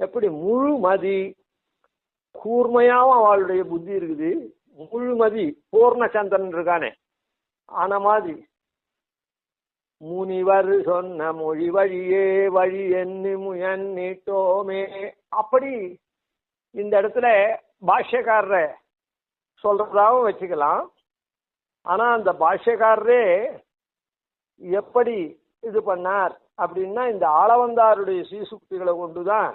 எப்படி? முழுமதி, கூர்மையாவும் அவளுடைய புத்தி இருக்குது. முழுமதி, பூர்ணச்சந்திரன் இருக்கானே, ஆன மாதிரி முனிவர் சொன்ன மொழி வழியே வழி எண்ணிட்டோமே. அப்படி இந்த இடத்துல பாஷ்யக்காரரை சொல்றதாவும் வச்சுக்கலாம். ஆனா அந்த பாஷ்யக்காரரே எப்படி இது பண்ணார் அப்படின்னா, இந்த ஆளவந்தாருடைய சீசுக்திகளை கொண்டுதான்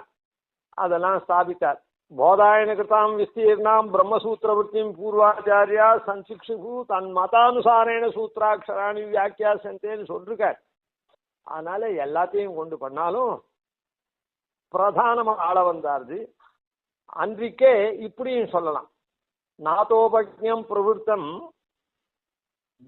அதெல்லாம் ஸ்தாபித்தார். போதாயன கிருதாம் விஸ்தீர்ணாம் பிரம்மசூத்திர விற்த்தியும் பூர்வாச்சாரியா சஞ்சிக்ஷு தன் மதானுசாரேன சூத்திராட்சராணி வியாக்கியா சென்றேன்னு சொல்லிருக்கார். அதனால எல்லாத்தையும் கொண்டு பண்ணாலும் பிரதானமா ஆள வந்தாருது. அன்றைக்கே இப்படியும் சொல்லலாம். நாதோபஜ்ஞம் பிரவருத்தம்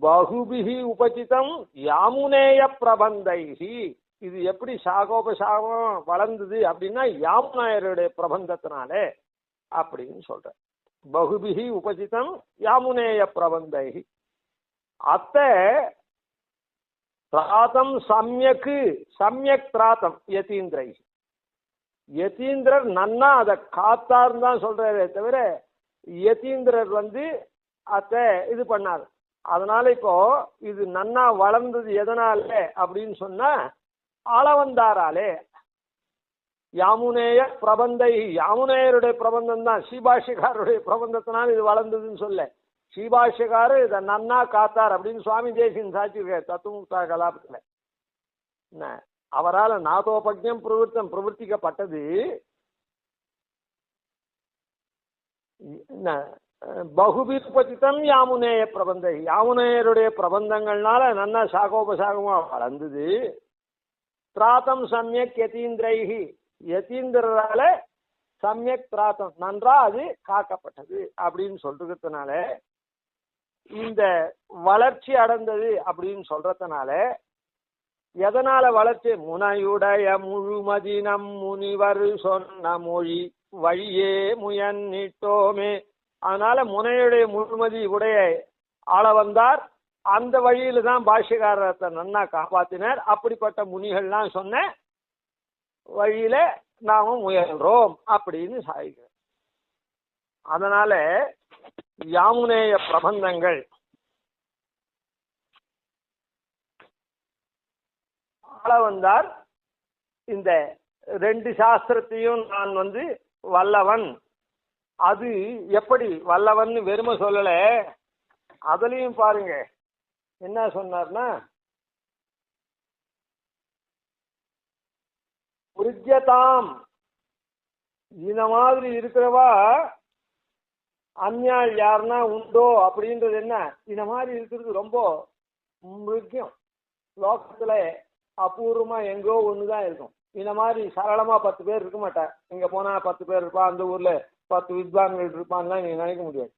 பகுபிஹி உபசிதம் யாமுனேய பிரபந்தைஹி. இது எப்படி சாகோபசாகம் வளர்ந்தது அப்படின்னா யாமுனாயருடைய பிரபந்தத்தினாலே அப்படின்னு சொல்ற. பகுபிஹி உபசிதம் யாமுனேய பிரபந்தைஹி. அத்த திராத்தம் சமயக் திராத்தம் யதீந்திரை. யதீந்திரர் நன்னா அதை காத்தாருன்னு தான் சொல்றாரே தவிர யதீந்திரர் அத்த இது பண்ணார். அதனால இப்போ இது நன்னா வளர்ந்தது எதனால அப்படின்னு சொன்னா ஆளவந்தாராலே. யாமுனேய பிரபந்தை, யாமுனேயருடைய பிரபந்தம் தான், ஸ்ரீபாஷ்யக்காரருடைய பிரபந்தத்தினால் இது வளர்ந்ததுன்னு சொல்ல. ஸ்ரீபாஷ்யக்காரர் இதை நன்னா காத்தார் அப்படின்னு சுவாமி தேசிகன் சாட்சியிருக்கார் தத்துவமுக்தா கலாபத்துல. என்ன அவரால் நாதோபக்ஞம் பிரவர்த்திக்கப்பட்டது. பகுபிற்பதித்தம் யாமுனேய பிரபந்தை, யாமுனேயருடைய பிரபந்தங்கள்னால நன்னா சாகோபசாகமா வளர்ந்தது. திராத்தம் சமயக் யதீந்திரைஹி, யதீந்திரால சமயக் திராத்தம் நன்றா அது காக்கப்பட்டது அப்படின்னு சொல்றதுனால இந்த வளர்ச்சி அடைந்தது அப்படின்னு சொல்றதுனால எதனால வளர்ச்சி? முனையுடைய முழுமதினம் முனிவர் சொன்ன மொழி வழியே முயன்னிட்டோமே. அதனால முனையுடைய முழுமதி உடைய ஆள வந்தார். அந்த வழியில தான் பாஷ்யக்காரத்தை நன்னா காப்பாத்தினார். அப்படிப்பட்ட முனிகள்லாம் சொன்ன வழியில நாம முயல்றோம் அப்படின்னு சாதிக்கிறோம். அதனால யாமுனேய பிரபந்தங்கள் ஆள வந்தார். இந்த ரெண்டு சாஸ்திரத்தையும் நான் வல்லவன், அது எப்படி வல்லவன் வெறுமை சொல்லல, அதுலயும் பாருங்க என்ன சொன்னார்னா, புரிஜதாம், இந்த மாதிரி இருக்கிறவா அந்நியாள் யாருன்னா உண்டோ அப்படின்றது என்ன, இந்த மாதிரி இருக்கிறது ரொம்ப முக்கியம். லோகத்துல அபூர்வமா எங்கோ ஒண்ணுதான் இருக்கும். இந்த மாதிரி சரளமா 10 பேர் இருக்க மாட்டா. இங்க போனா 10 பேர் இருப்பா, அந்த ஊர்ல 10 வித்வான்கள் இருப்பான்லாம் நீங்க நினைக்க முடியாது.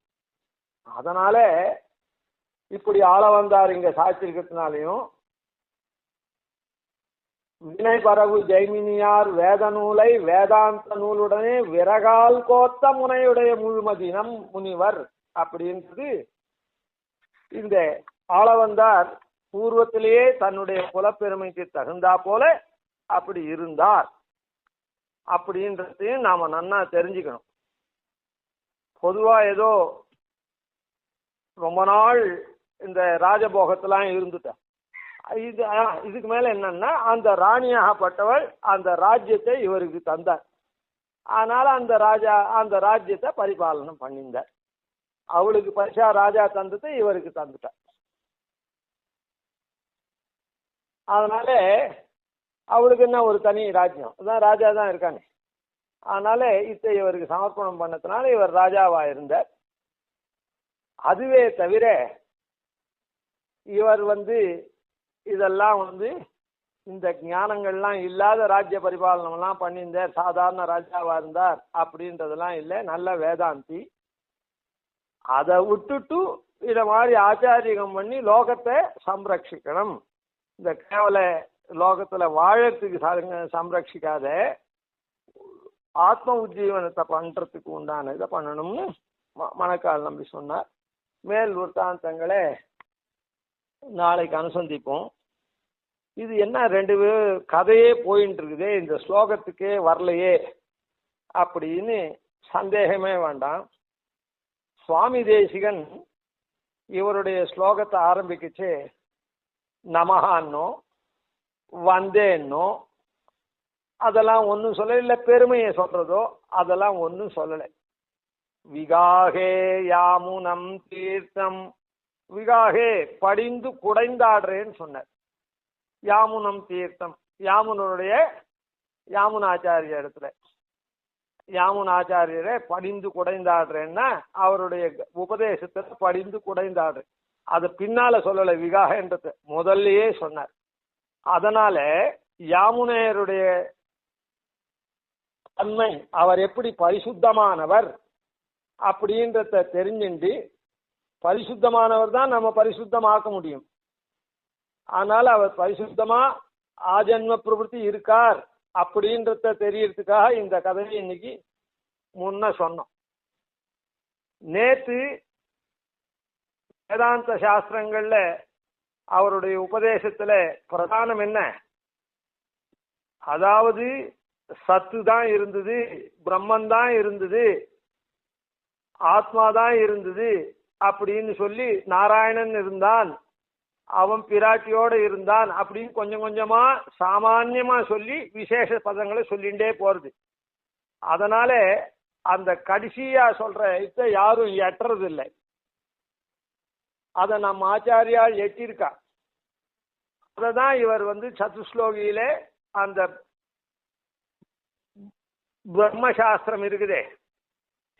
அதனால இப்படி ஆள வந்தார் இங்க சாட்சிருக்கிறதுனாலையும், வினை பரவு ஜெய்மினியார் வேத நூலை வேதாந்த நூலுடனே விறகால் கோத்த முனையுடைய முழுமதினம் முனிவர் அப்படின்றது இந்த ஆள வந்தார் பூர்வத்திலேயே தன்னுடைய குலப்பெருமைக்கு தகுந்தா போல அப்படி இருந்தார் அப்படின்றதையும் நாம நன்னா தெரிஞ்சுக்கணும். பொதுவா ஏதோ ரொம்ப நாள் இந்த ராஜபோகத்தெல்லாம் இருந்துட்டேன். இதுக்கு மேல என்னன்னா, அந்த ராணியாகப்பட்டவள் அந்த ராஜ்யத்தை இவருக்கு தந்தார். அதனால அந்த ராஜ்யத்தை பரிபாலனம் பண்ணிந்தார். அவளுக்கு பரிசா ராஜா தந்ததை இவருக்கு தந்துட்டார். அதனால அவளுக்கு என்ன ஒரு தனி ராஜ்யம், அதான் ராஜா தான் இருக்கானே. அதனால இவருக்கு சமர்ப்பணம் பண்ணதுனால இவர் ராஜாவா இருந்தார். அதுவே தவிர இவர் இதெல்லாம் இந்த ஞானங்கள்லாம் இல்லாத ராஜ்ய பரிபாலனம்லாம் பண்ணியிருந்தார், சாதாரண ராஜாவா இருந்தார் அப்படின்றதெல்லாம் இல்லை. நல்ல வேதாந்தி. அதை விட்டுட்டு இத மாதிரி ஆச்சாரியம் பண்ணி லோகத்தை சம்ரட்சிக்கணும். இந்த கேவல லோகத்துல வாழறதுக்கு சம்ரட்சிக்காத ஆத்ம உஜ்ஜீவனத்தை பண்றதுக்கு உண்டான இதை பண்ணணும்னு மணக்கால் நம்பி சொன்னார். மேல் விற்த்தாந்தங்களை நாளைக்கு அனுசந்திப்போம். இது என்ன ரெண்டு கதையே போயிட்டு இருக்குதே, இந்த ஸ்லோகத்துக்கே வரலையே அப்படின்னு சந்தேகமே வேண்டாம். சுவாமி தேசிகன் இவருடைய ஸ்லோகத்தை ஆரம்பிக்கச்சு நமஹான்னோ வந்தேன்னோ அதெல்லாம் ஒன்றும் சொல்லலை. இல்லை பெருமையை சொல்றதோ அதெல்லாம் ஒன்றும் சொல்லலை. விகாகே யாமுனம் தீர்த்தம், விகாகே படிந்து குடைந்தாடுறேன்னு சொன்னார். யாமுனம் தீர்த்தம், யாமுனருடைய யாமுனாச்சாரிய இடத்துல யாமுனாச்சாரியரை படிந்து குடைந்தாடுறேன்னா அவருடைய உபதேசத்தை படிந்து குடைந்தாடுறேன். அது பின்னால சொல்லலை, விகாகன்றது முதல்லயே சொன்னார். அதனால யாமுனையருடைய தன்மை, அவர் எப்படி பரிசுத்தமானவர் அப்படின்றத தெரிஞ்சுண்டு, பரிசுத்தமானவர் தான் நம்ம பரிசுத்தமாக்க முடியும். ஆனால் அவர் பரிசுத்தமா ஆஜன்ம பிரவೃತ್ತಿ இருக்கார் அப்படின்றத தெரியறதுக்காக இந்த கதையை இன்னைக்கு முன்ன சொன்னோம். நேற்று வேதாந்த சாஸ்திரங்கள்ல அவருடைய உபதேசத்துல பிரதானம் என்ன, அதாவது சத்து தான் இருந்தது, பிரம்மன் தான் இருந்தது, ஆத்மாதான் இருந்தது அப்படின்னு சொல்லி நாராயணன் இருந்தான், அவன் பிராட்டியோட இருந்தான் அப்படின்னு கொஞ்சம் கொஞ்சமா சாமான்யமா சொல்லி விசேஷ பதங்களை சொல்லிண்டே போறது. அதனால அந்த கடைசியா சொல்ற இத யாரும் எட்டுறது இல்லை. அதை நம்ம ஆச்சாரியால் எட்டிருக்கா. அததான் இவர் சதுஸ்லோகியில அந்த பிரம்மசாஸ்திரம் இருக்குதே,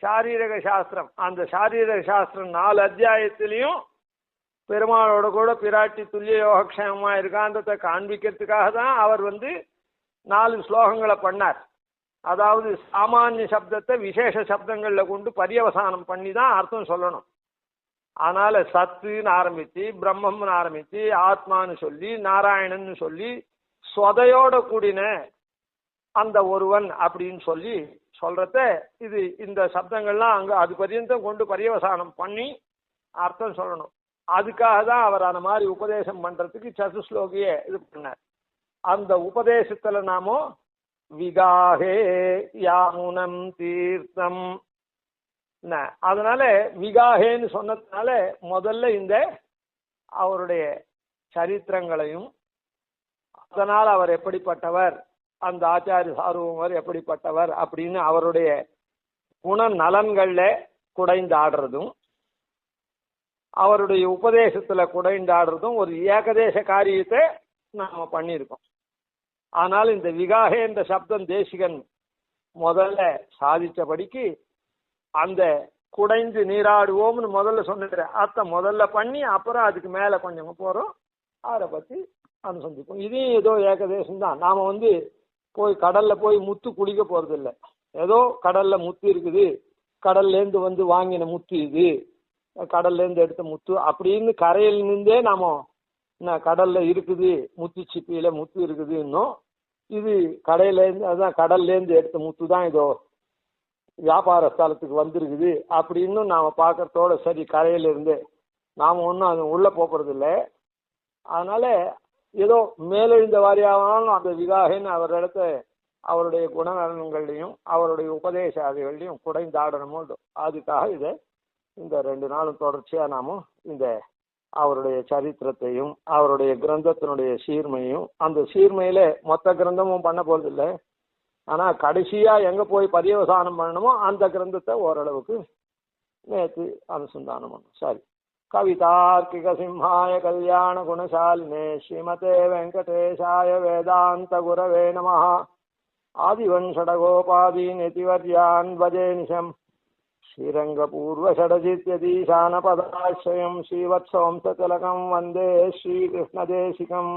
சாரீரக சாஸ்திரம், அந்த சாரீரக சாஸ்திரம் 4 அத்தியாயத்திலையும் பெருமாளோட கூட பிராட்டி துல்லிய யோகக்ஷேமமா இருக்கான்றதை காண்பிக்கிறதுக்காக தான் அவர் 4 ஸ்லோகங்களை பண்ணார். அதாவது சாமானிய சப்தத்தை விசேஷ சப்தங்கள்ல கொண்டு பரியவசானம் பண்ணி தான் அர்த்தம் சொல்லணும். அதனால சத்துன்னு ஆரம்பிச்சு, பிரம்மம்னு ஆரம்பிச்சு, ஆத்மான்னு சொல்லி, நாராயணன் சொல்லி, ஸ்வதையோட கூடின அந்த ஒருவன் அப்படின்னு சொல்லி சொல்றத இது இந்த சப்தங்கள்லாம் அங்க அது பரியந்தம் கொண்டு பரியவசானம் பண்ணி அர்த்தம் சொல்லணும். அதுக்காக தான் அவர் அந்த மாதிரி உபதேசம் பண்றதுக்கு சதுஸ்லோகிய இது பண்ணார். அந்த உபதேசத்துல நாமோ விகாஹே யாமுனம் தீர்த்தம், அதனால விகாஹேன்னு சொன்னதுனால முதல்ல இந்த அவருடைய சரித்திரங்களையும், அதனால் அவர் எப்படிப்பட்டவர், அந்த ஆச்சாரிய சார்வமர் எப்படிப்பட்டவர் அப்படின்னு அவருடைய குண நலன்கள்ல குடைந்தாடுறதும், அவருடைய உபதேசத்துல குடைந்தாடுறதும் ஒரு ஏகதேச காரியத்தை நாம பண்ணியிருக்கோம். ஆனால் இந்த விகாகே என்ற சப்தம் தேசிகன் முதல்ல சாதிச்சபடிக்கு அந்த குடைந்து நீராடுவோம்னு முதல்ல சொன்ன அத்தை முதல்ல பண்ணி அப்புறம் அதுக்கு மேல கொஞ்சம் போறோம், அதை பத்தி அனுசந்திப்போம். இதையும் ஏதோ ஏகதேசம் தான். நாம போய் கடல்ல போய் முத்து குளிக்க போறது இல்லை. ஏதோ கடல்ல முத்து இருக்குது, கடல்ல இருந்து வாங்கின முத்து இது, கடல்ல இருந்து எடுத்த முத்து அப்படின்னு கரையில இருந்தே நாம கடல்ல இருக்குது, முத்து சிப்பியில முத்து இருக்குது, இன்னும் இது கடையில இருந்து அதான் கடல்ல இருந்து எடுத்த முத்து தான் இதோ வியாபார ஸ்தலத்துக்கு வந்திருக்குது அப்படின்னு நாம பாக்கிறதோட சரி, கரையில இருந்து நாம ஒன்றும் அது உள்ள போறது இல்லை. அதனால ஏதோ மேலெழுந்த வாரியானாலும் அந்த விகாகன்னு அவரிடத்த அவருடைய குணநலன்களையும் அவருடைய உபதேசாதிகளையும் குடைந்தாடணுமோ, அதுக்காக இதை இந்த 2 நாளும் தொடர்ச்சியா நாமும் இந்த அவருடைய சரித்திரத்தையும் அவருடைய கிரந்தத்தினுடைய சீர்மையும், அந்த சீர்மையில மொத்த கிரந்தமும் பண்ண போறது இல்லை, ஆனா கடைசியா எங்க போய் பரியவசானம் பண்ணணுமோ அந்த கிரந்தத்தை ஓரளவுக்கு நேற்று அனுசந்தானம் பண்ணும். சரி, கவிதார்க்கிக சிம்ஹாய கல்யாண குணசாலினே ஸ்ரீமதே வெங்கடேஷாய வேதாந்த குரவே நமஹ. ஆதிவன்ஷடகோபாதீன் யதிவர்யான் வஜே நிஷம் ஸ்ரீரங்கபூர்வஷடஜித்யதீசானபதாஸ்ரயம் ஸ்ரீவத்சவம்சதிலகம் வந்தே ஸ்ரீகிருஷ்ணதேசிகம்.